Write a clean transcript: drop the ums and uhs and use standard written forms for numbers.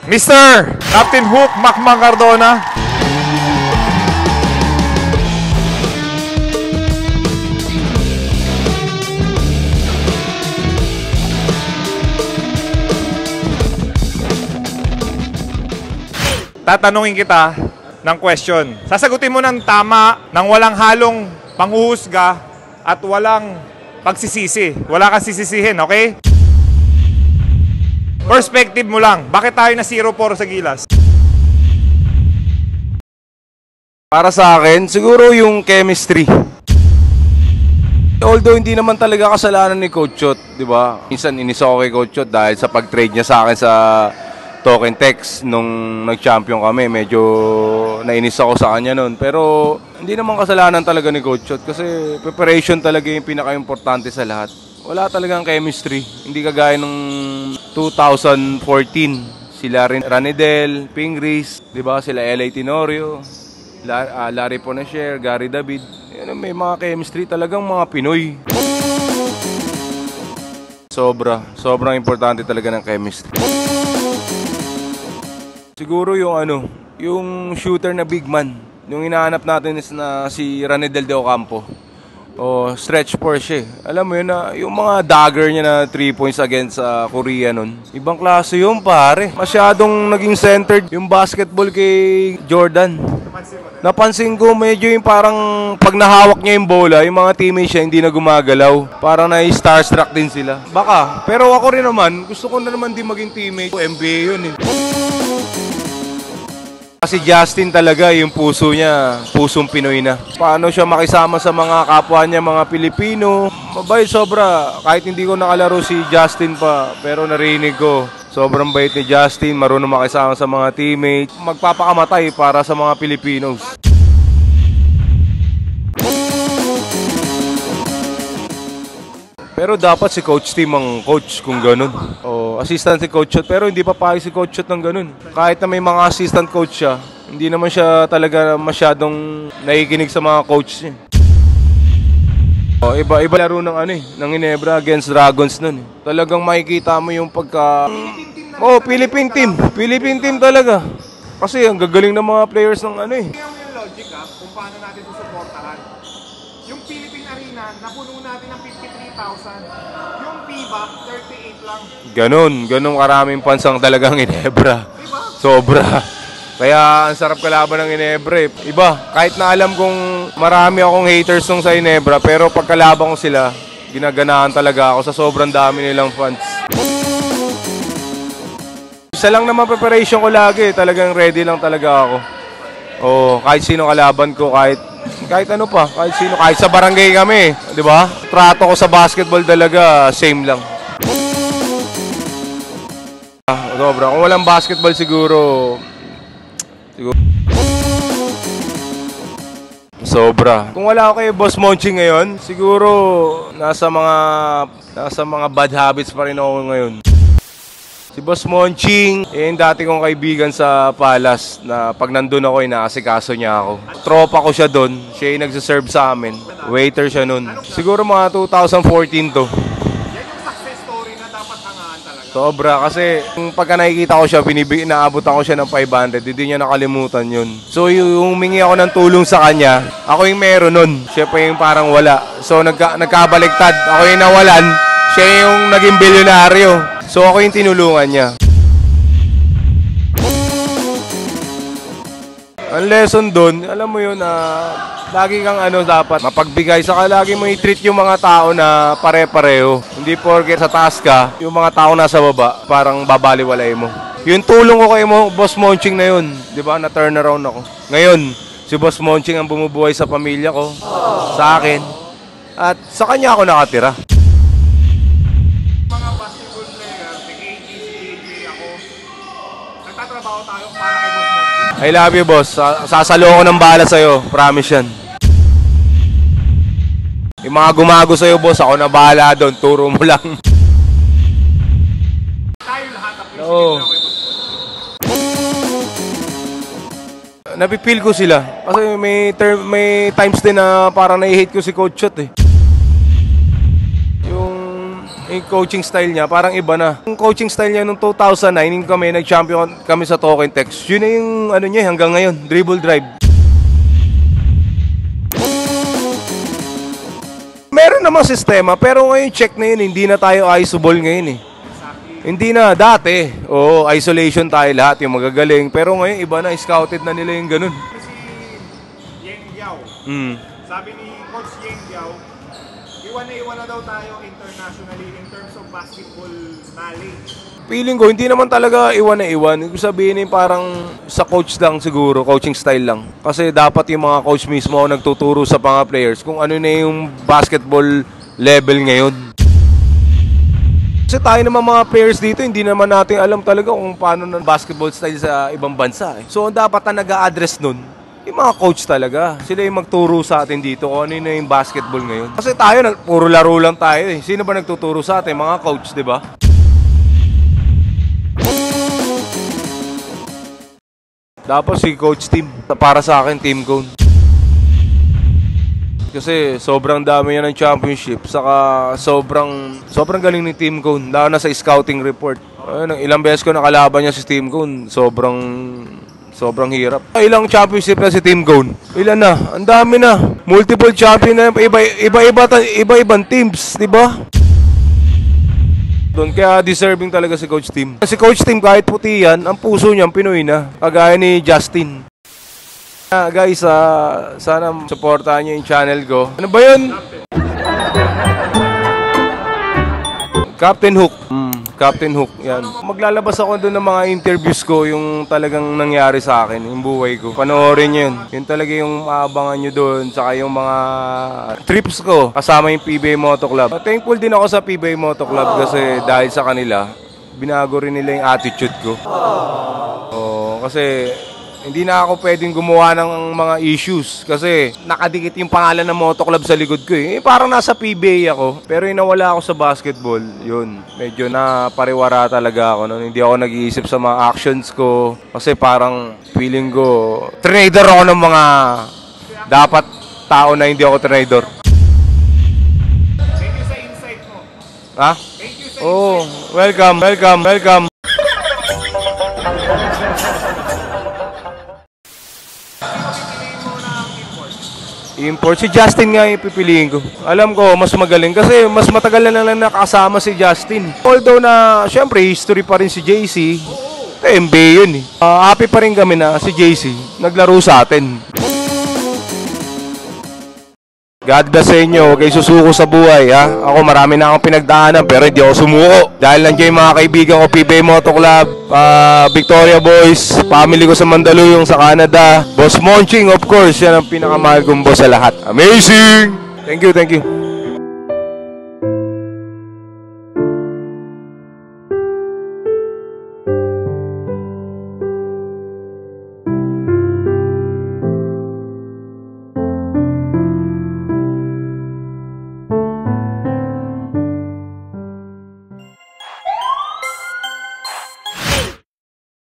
Mr. Captain Hook Macmang Cardona. Tatanungin kita ng question. Sasagutin mo ng tama, ng walang halong panghuhusga at walang pagsisisi. Wala kang sisisihin, okay? Perspective mo lang. Bakit tayo na 0-4 sa Gilas? Para sa akin, siguro yung chemistry. Although hindi naman talaga kasalanan ni Coach Chot, di ba? Minsan inis ako kay Coach Chot dahil sa pag-trade niya sa akin sa Token Text nung nag-champion kami. Medyo nainis ako sa kanya nun. Pero hindi naman kasalanan talaga ni Coach Chot kasi preparation talaga yung pinaka-importante sa lahat. Wala talagang chemistry. Hindi kagaya nung 2014. Sila Ranidel, Pingris, di ba? Sila L.A. Tenorio, Larry Ponesher, Gary David. Yan, may mga chemistry talagang mga Pinoy. Sobrang importante talaga ng chemistry. Siguro yung shooter na big man. Yung hinahanap natin is na si Ranidel de Ocampo. O stretch Porsche. Alam mo yun na yung mga dagger niya na 3 points against Korea nun. Ibang klase yun pare. Masyadong naging centered yung basketball kay Jordan. Napansin ko medyo yung parang pag nahawak niya yung bola, yung mga teammates siya hindi na gumagalaw. Parang na-starstruck din sila. Baka. Pero ako rin naman, gusto ko na naman din maging teammate. NBA yun eh. Kasi Justin talaga, yung puso niya, pusong Pinoy na. Paano siya makisama sa mga kapwa niya, mga Pilipino. Mabait sobra. Kahit hindi ko nakalaro si Justin pa, pero narinig ko. Sobrang bait ni Justin, marunong makisama sa mga teammates. Magpapakamatay para sa mga Pilipinos. Pero dapat si Coach Tim ang coach kung ganun. O assistant si Coach Chot, pero hindi pa payag si Coach Chot ng ganun. Kahit na may mga assistant coach siya, hindi naman siya talaga masyadong nakikinig sa mga coach niya. O, iba laro ng ng Ginebra against Dragons nun. Talagang makikita mo yung pagka... Philippine team. Philippine team talaga. Kasi ang gagaling ng mga players ng Yung logic kung paano natin susuportahan. Yung Philippine Arena, napuno natin ng 53,000. Yung FIBA, 38 lang. Ganun karaming pansang talagang Ginebra. Diba? Sobra. Kaya ang sarap kalaban ng Ginebra eh. Iba, kahit na alam kong marami akong haters nung sa Ginebra, pero pagkalaban ko sila, ginaganahan talaga ako sa sobrang dami nilang fans. Isa lang naman preparation ko lagi, talagang ready lang talaga ako. Kahit sino kalaban ko, kahit ano pa, kahit sa barangay kami, di ba? Trato ko sa basketball talaga, same lang. Sobra. Kung walang basketball siguro sobra. Kung wala ako kay Boss Monching ngayon, siguro nasa mga bad habits pa rin ako ngayon. Si Boss Monching, yung dati kong kaibigan sa Palas na pag nandun ako, inaasikaso niya ako. Tropa ko siya doon, siya yung nagsiserve sa amin. Waiter siya noon. Siguro mga 2014 to. Yan yung success story na dapat hangaan talaga. Sobra, kasi pagka nakikita ko siya, inaabutan ko siya ng 500, hindi niya nakalimutan yun. So yung humingi ako ng tulong sa kanya, ako yung meron nun. Siya pa yung parang wala. So nagkabaliktad, ako yung nawalan, siya yung naging bilyonaryo. So ako yung tinulungan niya. Ang lesson doon, alam mo yun na lagi kang dapat mapagbigay. Saka lagi mo i-treat yung mga tao na pare-pareho. Hindi porket sa taas ka, yung mga tao nasa baba, parang babaliwalay mo. Yung tulong ko kay Boss Monching na yun, di ba, na turnaround ako. Ngayon, si Boss Monching ang bumubuhay sa pamilya ko, sa akin, at sa kanya ako nakatira. Mga basketball player, si KG, ako, nagtatrabaho tayo para kay Boss Monching. I love you, boss. Sasalo ko ng bala sa'yo. Promise yan. Yung mga gumago sa'yo, boss, ako na bahala doon. Turo mo lang. Tayo lahat, Oo. Napipil ko sila. Kasi may times din na parang nai-hate ko si Coach Chot eh. Yung coaching style niya, parang iba na. Yung coaching style niya nung 2009, yung kami, nag-champion kami sa Token Text. Yun na yung ano niya hanggang ngayon, dribble drive. Meron namang sistema, pero ngayon check na yun, hindi na tayo iso ball ngayon eh. Hindi na, dati, isolation tayo lahat, yung magagaling. Pero ngayon, iba na, scouted na nila yung ganun. Si Yeng Yao, sabi ni Coach Yeng Yao, iwan na daw tayo internationally in terms of basketball knowledge. Feeling ko, hindi naman talaga iwan na iwan. Ibig sabihin parang sa coach lang siguro, coaching style lang. Kasi dapat yung mga coach mismo nagtuturo sa mga players kung ano na yung basketball level ngayon. Kasi tayo naman mga players dito, hindi naman natin alam talaga kung paano ng basketball style sa ibang bansa. So, dapat na nag-a-address nun, yung mga coach talaga. Sila yung magturo sa atin dito kung ano yung basketball ngayon. Kasi tayo, puro laro lang tayo eh. Sino ba nagtuturo sa atin? Mga coach, di ba? Dapat si Coach Tim. Para sa akin, Team Cone. Kasi sobrang dami niya ng championship. Saka sobrang galing ni Team Cone. Lalo na sa scouting report. Ayun, ilang beses ko nakalaban niya si Team Cone. Sobrang hirap. Ilang championship na si Team Cone? Ilan na? Ang dami na. Multiple champion na. Iba-ibang teams, di ba? Doon kaya deserving talaga si Coach Tim. Si Coach Tim kahit puti yan, ang puso niyang Pinoy na. Kagaya ni Justin. Guys, sana supportahan niyo yung channel ko. Ano ba yun? Captain Hook. Captain Hook, yan. Maglalabas ako doon ng mga interviews ko, yung talagang nangyari sa akin, yung buhay ko. Panoorin niyo yun. Yun talaga yung maabangan nyo doon, saka yung mga trips ko kasama yung PBA Moto Club. Thankful din ako sa PBA Moto Club kasi dahil sa kanila, binago rin nila yung attitude ko. Kasi hindi na ako pwedeng gumawa ng mga issues kasi nakadikit yung pangalan ng Moto Club sa likod ko eh. Parang nasa PBA ako, pero nawala ako sa basketball. Yun, medyo napariwara talaga ako noon. Hindi ako nag-iisip sa mga actions ko kasi parang feeling ko trader ako ng mga dapat tao na hindi ako trader. Thank you sa insight mo. Ha? Thank you sa welcome. Import. Si Justin nga yung pipiliin ko. Alam ko, mas magaling kasi mas matagal na lang nakasama si Justin. Although na, syempre, history pa rin si JC. NBA yun eh. Happy pa rin kami na si JC naglaro sa atin. God bless sa inyo. Huwag kayo susuko sa buhay, ha? Ako, marami na akong pinagdaanan pero hindi ako sumuko. Dahil nandiyan yung mga kaibigan ko, PBA Moto Club, Victoria Boys, family ko sa Mandaluyong, sa Canada. Boss Monching, of course, yan ang pinakamahal kong boss sa lahat. Amazing! Thank you.